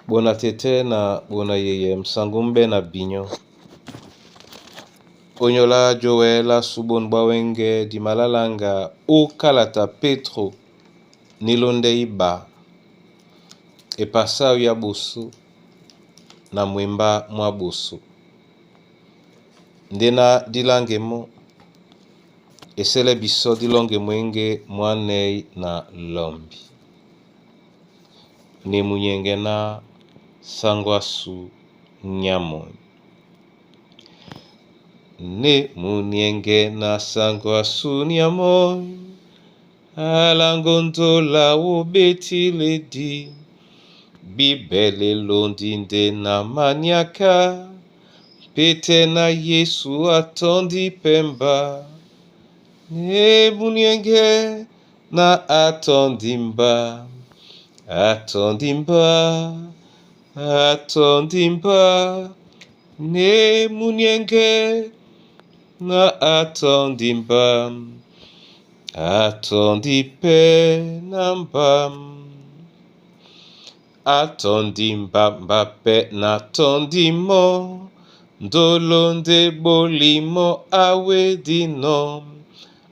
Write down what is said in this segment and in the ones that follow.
Bona tete na bona yeye msangumbe na binyo. Onyola Joela subon bawenge di malalanga o kalata Petro nilonde iba. E pasau ya bosu na mwemba mwa bosu. Ndena dilange mo. Esele biso dilonge mwenge mwanei na lombi. Ne munyenge na sangwasu nyamo. Ne munyenge na sangwasu nyamo. Alangondola ubeti ledi. Bibele londinde na maniaka. Pete na Yesu atondi pemba. Ne munyenge na atondimba. Atondimba. Atondimba. Ne munyenge na atondimba. Atondipe namba. Atondimba mbape na tondimo. Ndolonde bolimo awe dino.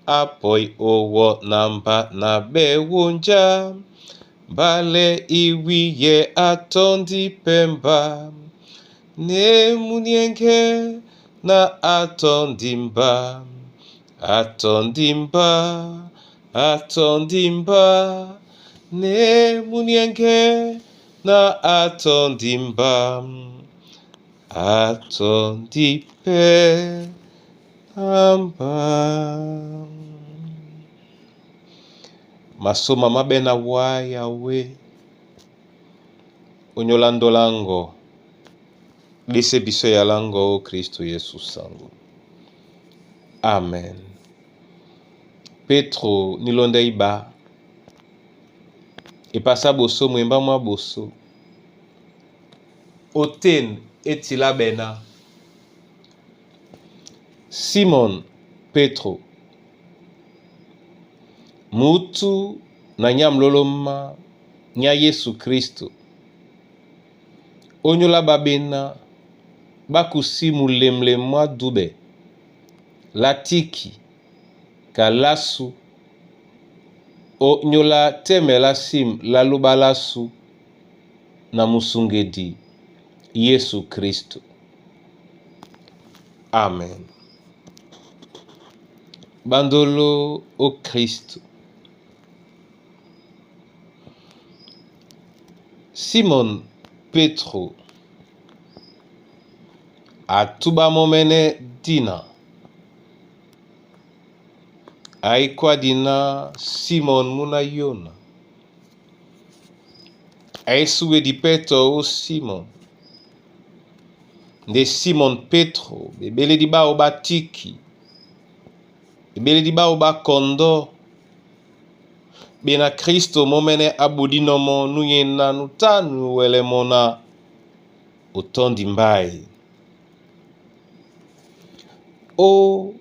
Apoi owo namba na bewonja. Bale iwiye atondi pemba. Ne munyenge na atondimba. Atondimba. Atondimba. Ne munyenge na atondimba. Atondipe amba. Masoma mabena wa yawe. Onyolando lango. Dise biso ya lango o Kristo Yesu sangu. Amen. Petro nilonde iba. E pasa boso mwemba mwa boso. Oten etila bena. Simon Petro. Mutu na nyamloloma nya Yesu Kristo. Onyola babena. Bakusimu lemle mwa dube. Latiki. Kalasu. Onyola temela sim lalubalasu. Na musungedi. Yesu Kristo. Amen. Bandolo o Kristo. Simon Petro. Atuba momene dina. Aikwa dina Simon muna yona. Aisuwe di Petro o Simon. Nde Simon Petro. Bebele di ba oba tiki. Bebele di ba oba kondo. Bena Kristo momene abudino mo nuye na nutanu wele mona. Utondi mbai. O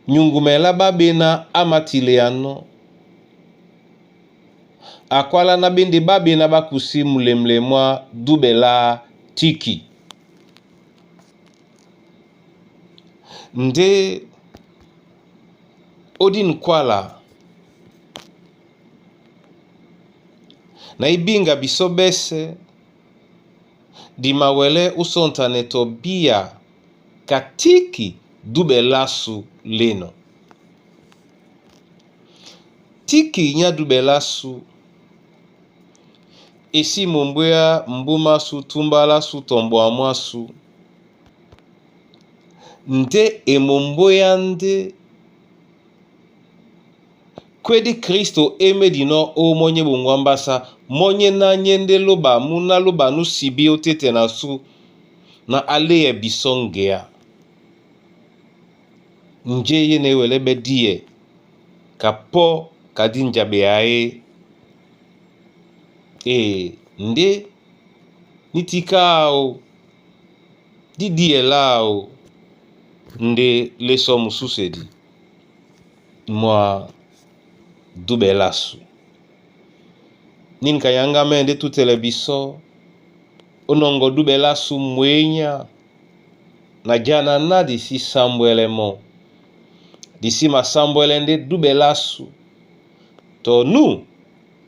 nyungumela babena amatileano. Akwala na bende babena bakusimu lemle mwa dubela tiki. Nde odin kwala. Na ibinga bisobese. Di mawele usontaneto bia. Katiki dubelasu leno. Tiki nya dubelasu. Esi mumbwea mbumasu tumbalasu tombo amwasu. Nde emumbwea nde. Kwedi Kristo eme dino o monye bungwambasa. Monye na nyende loba muna loba nusibi otete na su. Na aleye bisongea. Nje yene welebe die. Kapo kadinja beae. Nde nitikao. Didie lao. Nde leso mususedi. Mwa dubelasu. Nin kayanga mende tutele biso. onongo dubela su mwenya na jana na disi sambwele mo disi masambwele nde dubela su to nu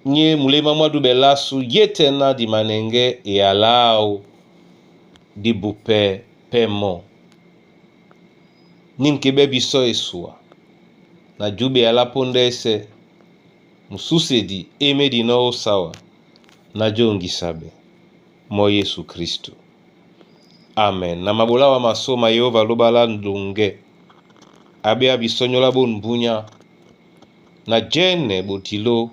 nye mulema mwa dubela su yete na di manenge e alao di bupe pemo ninkebe biso esua na jube ala pondese mususe di eme di no sawa na jongi sabe mo Yesu Kristu. Amen. Na mabola wa masoma Yehova lobala ndunge abe abisonyola bonbunya na jene botilo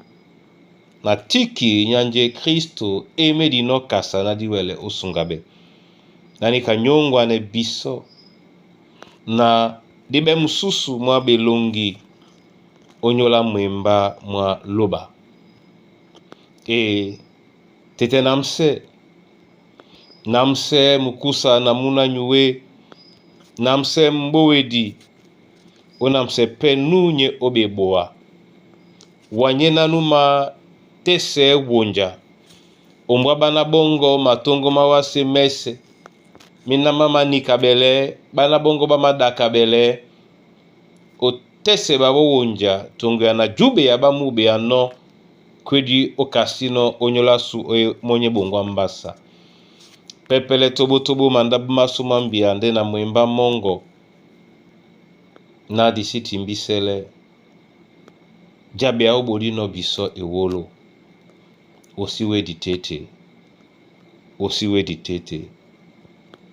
na tiki nyanje Kristo eme di no kasa na diwele osungabe nani kanyongwa ne biso na dibe mususu mwa belongi onyola mwemba mwa loba tete namse mukusa namuna nyuwe namse mbowedi onamse penunye obeboa wanye nanuma tese wonja ombwa bana bongo matongo mawase mese mina mama nikabele bana bongo bamadakabele otese babo wonja tongo ya na jube ya bamube ya no kwedi okasino onyola su monye bongo mbasa pepele tobo mandabu masu mambia nde na mwemba mongo na disiti mbisele jabe ya obodi no biso ewolo osiwe ditete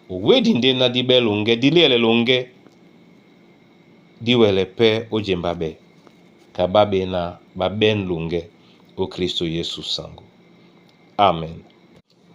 owedi nde na dibe longe dilele longe diwele pe ojembabe kababe na baben longe o Kristo Yesu sango. Amen.